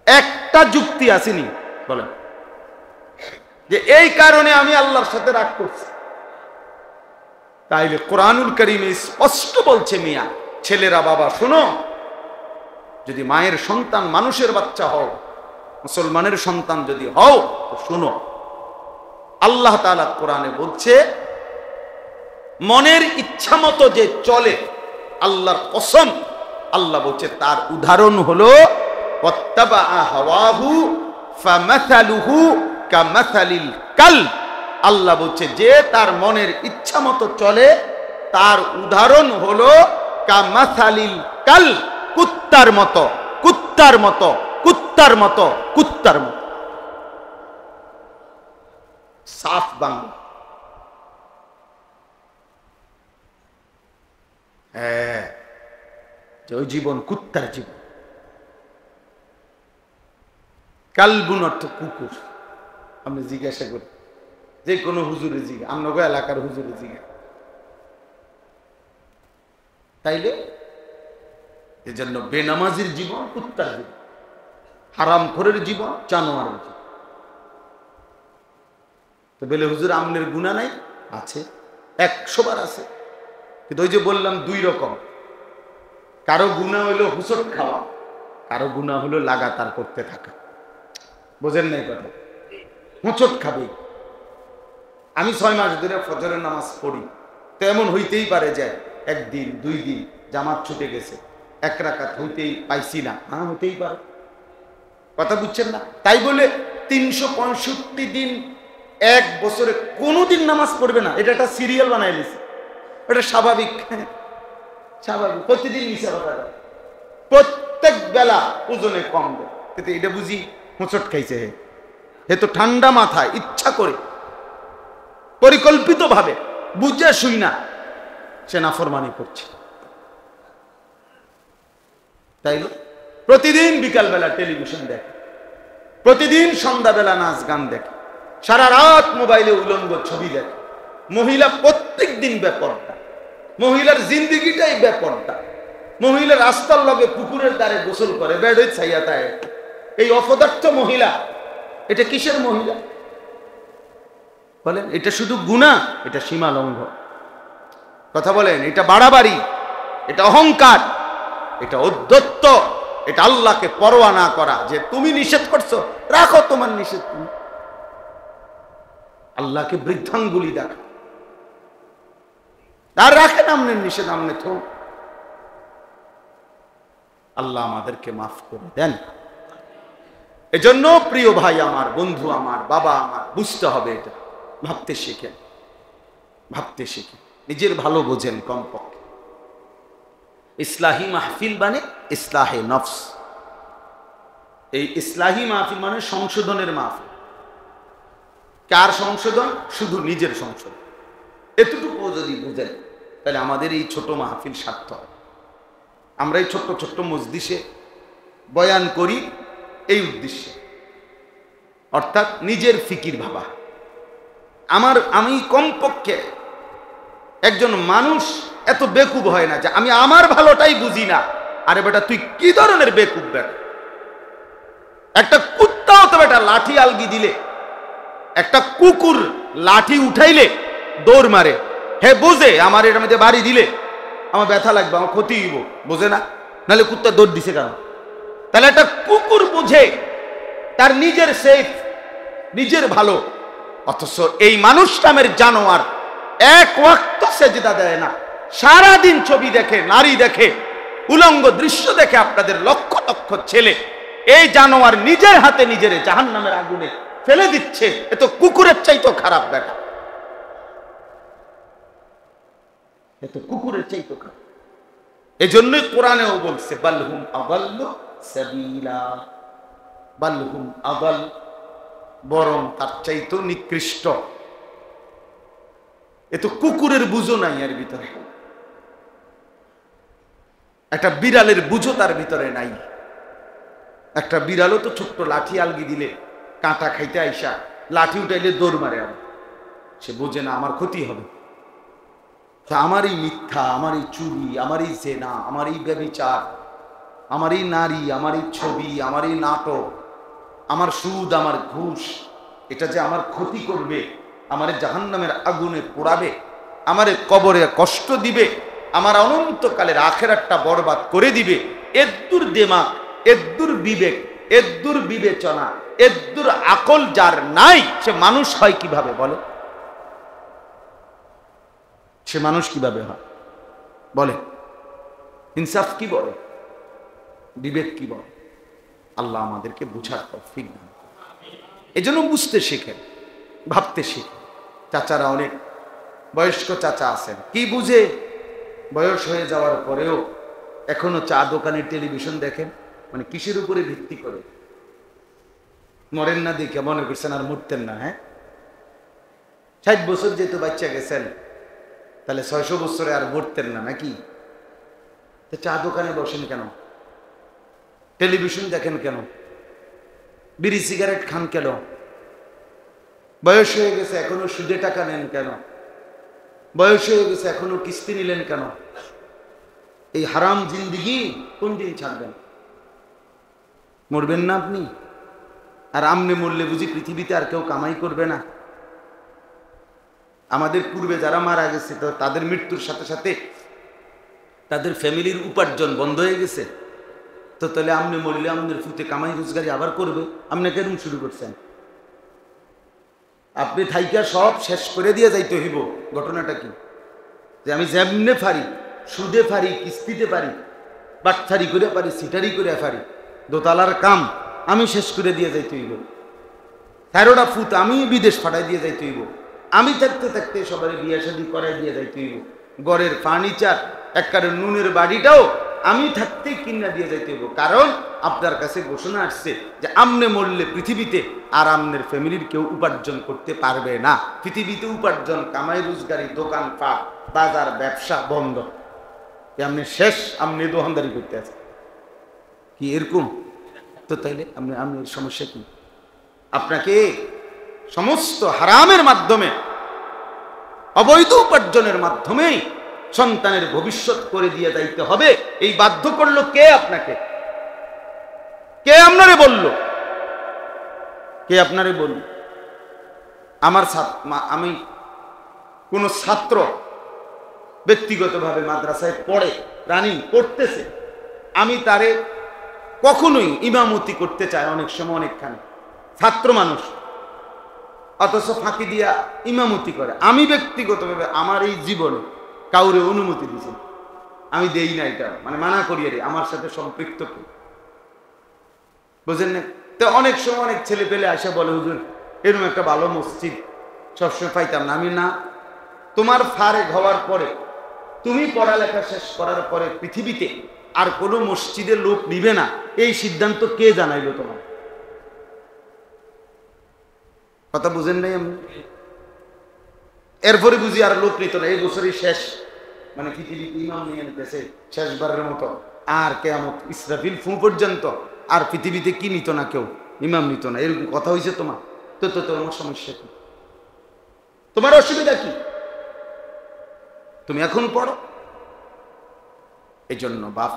একটা যুক্তি আসেনি বলেন যে এই কারণে আমি আল্লাহর সাথে রাগ করছি। তাইলে কোরআনুল কারীমে স্পষ্ট বলছে, মিয়া ছেলেরা, বাবা শোনো, যদি মায়ের সন্তান মানুষের বাচ্চা হও, মুসলমানের সন্তান যদি হও, তো শোনো, আল্লাহ তাআলা কোরআনে বলছে মনের ইচ্ছা মতো যে চলে, আল্লাহর কসম, আল্লাহ বলছে তার উদাহরণ হলো ওয়াত্তাবা হাওয়াহু ফামাসালুহু কামাসালিল কালব। আল্লাহ বলছে যে তার মনের ইচ্ছা মতো চলে, তার উদাহরণ হলো কামাসালিল কালব, কুত্তার মতো, কুত্তার মতো, কুত্তার মতো, কুত্তার মতো। সাফ বাংলা। হ্যাঁ, ওই জীবন কুত্তার জীবন। কালবুন অর্থ কুকুর। আপনি জিজ্ঞাসা করি, যে কোনো হুজুরে জিজ্ঞা, আপনাকে এলাকার হুজুরে জিজ্ঞা, তাইলে এজন্য বেনামাজির জীবন কুত্তার জীবন, হারামখোরের জীবন জানোয়ারের জীবন। তো বলে হুজুর আমনের গুনাহ নাই? আছে, 100 বার আছে। কিন্তু ওই যে বললাম 2 রকম। কারো গুনাহ হলো হুসট খাওয়া, কারো গুনাহ হলো লাগাতার করতে থাকা। বোঝেন নাই কথা? হুঁচট খাবে। আমি 6 মাস ধরে ফজরের নামাজ পড়ি, তো এমন হইতেই পারে যে 1 দিন 2 দিন জামাত ছুটে গেছে, 1 রাকাত হইতেই পাইছি না। হ্যাঁ, হইতেই পারে। কথা বুঝছেন না? তাই বলে 365 দিন 1 বছরে কোনোদিন নামাজ পড়বে না, এটা একটা সিরিয়াল বানাই দিয়েছে। এটা স্বাভাবিক, স্বাভাবিক। প্রতিদিন মিশা কথা, প্রত্যেক বেলা ওজনে কম দেয়, কিন্তু এটা বুঝি হোঁচট খাইছে। হে তো ঠান্ডা মাথায় ইচ্ছা করে পরিকল্পিত ভাবে বুঝে শুই না সে নাফরমানি করছে। তাই প্রতিদিন বিকালবেলা টেলিভিশন দেখে, প্রতিদিন সন্ধ্যাবেলা নাচ গান দেখে, সারা রাত মোবাইলে উলঙ্গ ছবি দেখে। মহিলা প্রত্যেক দিন বেপরদা, মহিলার জিন্দিগিটাই বেপরদা। মহিলা রাস্তার লগে পুকুরের দ্বারে গোসল করে, বেড়ে ছাইয়া তাই। এই অপদার্থ মহিলা, এটা কিসের মহিলা? বলেন এটা শুধু গুনাহ, এটা সীমা লঙ্ঘন। কথা বলেন এটা বাড়াবাড়ি, এটা অহংকার, এটা ঔদ্ধত্য, এটা আল্লাহকে পরোয়া না করা। যে তুমি নিষেধ করছো, রাখো তোমার নিষেধ, তুমি আল্লাহকে বৃদ্ধাঙ্গুলি দেখা। আর রাখেন আমনের নিষেধ, আমনে তো। আল্লাহ আমাদেরকে মাফ করে দেন। এজন্য প্রিয় ভাই আমার, বন্ধু আমার, বাবা আমার, বুঝতে হবে এটা। ভাবতে শিখেন, ভাবতে শিখেন, নিজের ভালো বোঝেন কমপক্ষে। ইসলাহি মাহফিল মানে ইসলাহে নফস। এই ইসলাহি মাহফিল মানে সংশোধনের মাহফিল। কার সংশোধন? শুধু নিজের সংশোধন। এতটুকু যদি বুঝেন তাহলে আমাদের এই ছোট মাহফিল সার্থক। আমরা এই ছোট্ট ছোট্ট মজলিসে বয়ান করি এই উদ্দেশ্যে, অর্থাৎ নিজের ফিকির ভাবা। আমি কমপক্ষে একজন মানুষ এত বেকুব হয় না যে আমি আমার ভালোটাই বুঝি না। আরে বেটা তুই কি ধরনের বেকুব বেটা? একটা কুত্তাও তো বেটা লাঠি আলগি দিলে, একটা কুকুর লাঠি উঠাইলে দৌড় মারে। হে বোঝে আমার এর মধ্যে বাড়ি দিলে আমার ব্যথা লাগবে, আমার ক্ষতি হইব, বোঝে না? নাহলে কুত্তা দৌড় দিছে কেন? তাহলে একটা কুকুর বুঝে তার নিজের সেফ, নিজের ভালো। অথচ এই মানুষ নামের জানোয়ার এক ওয়াক্ত সেজদা দেয় না, সারাদিন ছবি দেখে, নারী দেখে, উলঙ্গ দৃশ্য দেখে। আপনাদের লক্ষ লক্ষ ছেলে এই জানোয়ার নিজের হাতে নিজের জাহান্নামের আগুনে ফেলে দিচ্ছে। এ তো কুকুরের চাইতো খারাপ বেটা, এ তো কুকুরের চাইতো খারাপ। এজন্যই কোরআনেও বলছে বালহুম আদাল্লু সাবিলা, বালহুম আদাল, বরং তার চাইতো নিকৃষ্ট। এ তো কুকুরের বুঝো নাই এর ভিতরে, একটা বিড়ালের বুঝো তার ভিতরে নাই। একটা বিড়ালও তো ছোট্ট লাঠি আলগি দিলে, কাঁটা খাইতে আইসা লাঠি উঠাইলে দৌড় মারে। সে বোঝে না আমার ক্ষতি হবে। তা আমার এই মিথ্যা, আমার এই চুরি, আমার এই জেনা, আমার এই ব্যভিচার, আমার এই নারী, আমার এই ছবি, আমার এই নাটক, আমার সুদ, আমার ঘুষ, এটা যে আমার ক্ষতি করবে, আমারে জাহান্নামের আগুনে পোড়াবে, আমারে কবরে কষ্ট দিবে, আমার অনন্তকালের আখেরাতটা বরবাদ করে দিবে। এদ্দুর দিমাগ, এদ্দুর বিবেক, এদ্দুর বিবেচনা, এদ্দুর আকল যার নাই, সে মানুষ হয় কিভাবে বলে? সে মানুষ কিভাবে হয় বলে? ইনসাফ কি বলে? বিবেক কি বলে? আল্লাহ আমাদেরকে বুঝার তৌফিক দান। এজন্য বুঝতে শিখেন, ভাবতে শিখেন। চাচারা অনেক বয়স্ক চাচা আছেন, কি বুঝে বয়স হয়ে যাওয়ার পরেও এখনো চা দোকানে টেলিভিশন দেখেন। মানে কিসের উপরে ভিত্তি করে? মরেন না দেখে মনে করছেন আর মরতেন না। হ্যাঁ, 60 বছর যেহেতু বাচ্চা গেছেন, তাহলে 600 বছরে আর মরতেন না নাকি? তো চা দোকানে বসেন কেন? টেলিভিশন দেখেন কেন? বিড়ি সিগারেট খান কেন? বয়স হয়ে গেছে এখনো সুদে টাকা নেন কেন? বয়স হয়ে গেছে এখনো কিস্তি নিলেন কেন? এই হারাম জিন্দিগি কোন দিন ছাড়বেন? মরবেন না আপনি? আর আমনে মরলে বুঝি পৃথিবীতে আর কেউ কামাই করবে না? আমাদের পূর্বে যারা মারা গেছে, তো তাদের মৃত্যুর সাথে সাথে তাদের ফ্যামিলির উপার্জন বন্ধ হয়ে গেছে। তো তাহলে আমনে মরলে আমনের ফুতে কামাই রোজগারি আবার করবে। আপনি কেরম শুরু করছেন? আপনি থাইকা সব শেষ করে দিয়ে যাইতে হইব। ঘটনাটা কি? যে আমি যেমনে পারি, সুদে পারি, কিস্তিতে পারি, বাটথারি করে পারি, সিটারি করে পারি, দোতলার কাম আমি শেষ করে দিয়ে যাইতে হইব। 13টা ফুত আমি বিদেশ পাঠাই দিয়ে যাইতে হইব। আমি থাকতে থাকতে সবাই বিয়ে শাদী করাই দিয়ে যাইতে হইব। ঘরের ফার্নিচার, একবারে নুনের বাড়িটাও আমি থাকতেই কিনা দিয়ে যাইতে হইব। কারণ আপনার কাছে ঘোষণা আসছে যে আমনে মরলে পৃথিবীতে আর আমনের ফ্যামিলির কেউ উপার্জন করতে পারবে না। পৃথিবীতে উপার্জন, কামাই রোজগারি, দোকান পাট, বাজার, ব্যবসা বন্ধ। আপনি শেষ, আপনি দোকানদারি করতে আছে কি এরকম? তো তাইলে আপনি সমস্যা কি? আপনাকে সমস্ত হারামের মাধ্যমে, অবৈধ উপার্জনের মাধ্যমেই সন্তানের ভবিষ্যৎ করে দিয়ে যাইতে হবে। এই বাধ্য করলো কে আপনাকে? কে আপনারে বলল? কে আপনারে বলল? আমি কোন ছাত্র ব্যক্তিগতভাবে মাদ্রাসায় পড়ে রানিং পড়তেছে, আমি তারে কখনোই ইমামতি করতে চাই, অনেক সময় অনেকখানে ছাত্র মানুষ অথচ ফাঁকি দিয়া ইমামতি করে। আমি ব্যক্তিগতভাবে আমার এই জীবনে কাউরে অনুমতি দিয়েছি, আমি দেই না, এটা মানে মানা করিয়ে দিই, আমার সাথে সম্পৃক্ত কেউ, বুঝেন না? তো অনেক সময় অনেক ছেলে পেলে আসে বলে, হুজুর এরকম একটা ভালো মসজিদ সবসময় পাইতাম না। আমি না, তোমার ফারেক হওয়ার পরে, তুমি পড়ালেখা শেষ করার পরে পৃথিবীতে আর কোনো মসজিদের লোক নিবে না, এই সিদ্ধান্ত কে জানাইলো তোমার? কথা বুঝেন নাই আমি? এরপরে বুঝি আর লোক নিত না, এই বছরই শেষ, মানে পৃথিবীতে ইমাম নিয়ে নিতেছে শেষবারের মতো, আর কেয়ামত ইসরাফিল ফু পর্যন্ত আর পৃথিবীতে কি নিত না, কেউ ইমাম নিত না, এরকম কথা হয়েছে তোমার? তো তোমার সমস্যা কি? তোমার অসুবিধা কি? তুমি এখন পড়ো। এই জন্য বাপ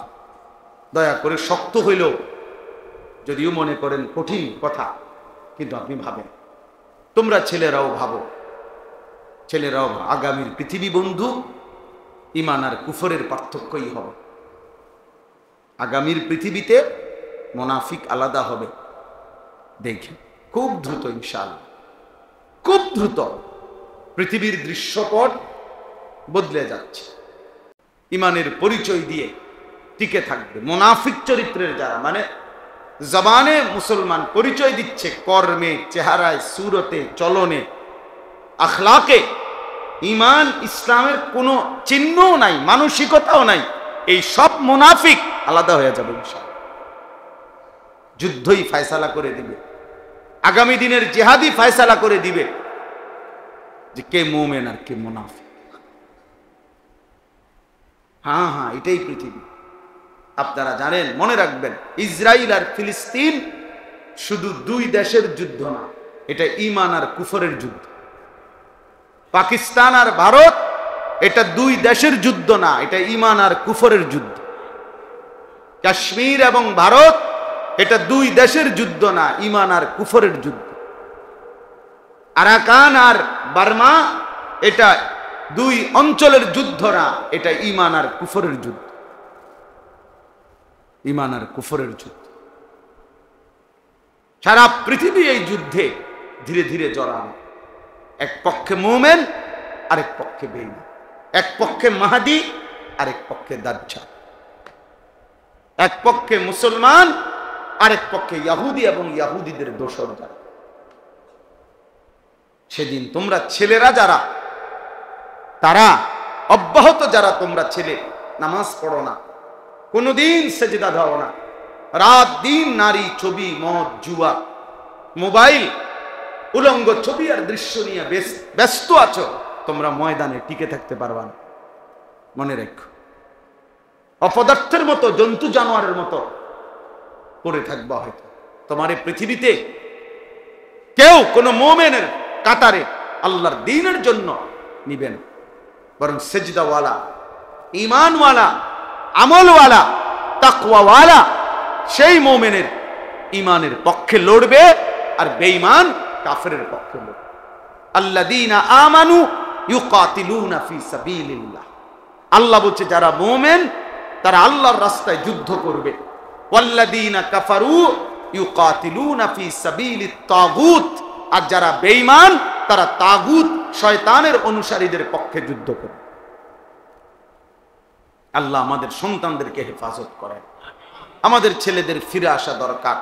দয়া করে, শক্ত হইলেও যদিও মনে করেন কঠিন কথা, কিন্তু আপনি ভাবেন, তোমরা ছেলেরাও ভাবো, ছেলেরাও আগামীর পৃথিবী বন্ধু ঈমান আর কুফরের পার্থক্যই হবে। আগামীর পৃথিবীতে মুনাফিক আলাদা হবে, দেখেন খুব দ্রুত, ইনশাআল্লাহ খুব দ্রুত পৃথিবীর দৃশ্যপট বদলে যাচ্ছে। ঈমানের পরিচয় দিয়ে টিকে থাকবে মুনাফিক চরিত্রের যারা, মানে জবানে মুসলমান পরিচয় দিচ্ছে, কর্মে, চেহারায়, সুরতে, চলনে, আখলাকে ঈমান ইসলামের কোনো চিহ্নও নাই, মানসিকতাও নাই, এই সব মুনাফিক আলাদা হয়ে যাবে ইনশাআল্লাহ। যুদ্ধই ফয়সালা করে দিবে, আগামী দিনের জিহাদি ফয়সালা করে দিবে যে কে মুমিন আর কে মুনাফিক। হ্যাঁ হ্যাঁ, এটাই পৃথিবী। আপনারা জানেন, মনে রাখবেন, ইসরায়েল আর ফিলিস্তিন শুধু দুই দেশের যুদ্ধ না, এটা ঈমান আর কুফরের যুদ্ধ। পাকিস্তান আর ভারত এটা দুই দেশের যুদ্ধ না, এটা ঈমান আর কুফরের যুদ্ধ। কাশ্মীর এবং ভারত এটা দুই দেশের যুদ্ধ না, ঈমান আর কুফরের যুদ্ধ। আরাকান আর বার্মা এটা দুই অঞ্চলের যুদ্ধ না, এটা ঈমান আর কুফরের যুদ্ধ। ঈমান আর কুফরের যুদ্ধ। সারা পৃথিবী এই যুদ্ধে ধীরে ধীরে জড়ানো। এক পক্ষে মুমিন, আরেক পক্ষে বেঈমান, এক পক্ষে মাহদি, আরেক পক্ষে দাজ্জাল, এক পক্ষে মুসলমান, আরেক পক্ষে ইহুদি এবং ইহুদিদের দোসর যারা। সেদিন তোমরা ছেলেরা যারা, তারা অব্যাহত যারা তোমরা ছেলে নামাজ পড়ো না, কোনদিন সেজদা দাও না, রাত দিন নারী, ছবি, মদ, জুয়া, মোবাইল, উলঙ্গ ছবি আর দৃশ্য নিয়ে ব্যস্ত আছো, তোমরা ময়দানে টিকে থাকতে পারবা না। মনে রেখো, অপদার্থের মতো, জন্তু জানোয়ারের মতো পড়ে থাকবা। হয়তো তোমার এই পৃথিবীতে কেউ কোনো মুমিনের কাতারে আল্লাহর দ্বীনের জন্য নিবেন, বরং সেজদাওয়ালা, ঈমানওয়ালা, আমলওয়ালা, তাকওয়াওয়ালা সেই মুমিনের ঈমানের পক্ষে লড়বে, আর বেঈমান কাফেরের পক্ষে লড়বে। আল্লাযীনা আমানু ইউকাতিলুনা ফি সাবিলিল্লাহ, আল্লাহ বলছে যারা মুমিন তারা আল্লাহর রাস্তায় যুদ্ধ করবে। ওয়াল্লাযীনা কাফারু ইউকাতিলুনা ফি সাবিলিত তাগুত, আর যারা বেঈমান তারা তাগুত, শয়তানের অনুসারীদের পক্ষে যুদ্ধ করবে। আল্লাহ আমাদের সন্তানদেরকে হেফাজত করেন। আমাদের ছেলেদের ফিরে আসা দরকার।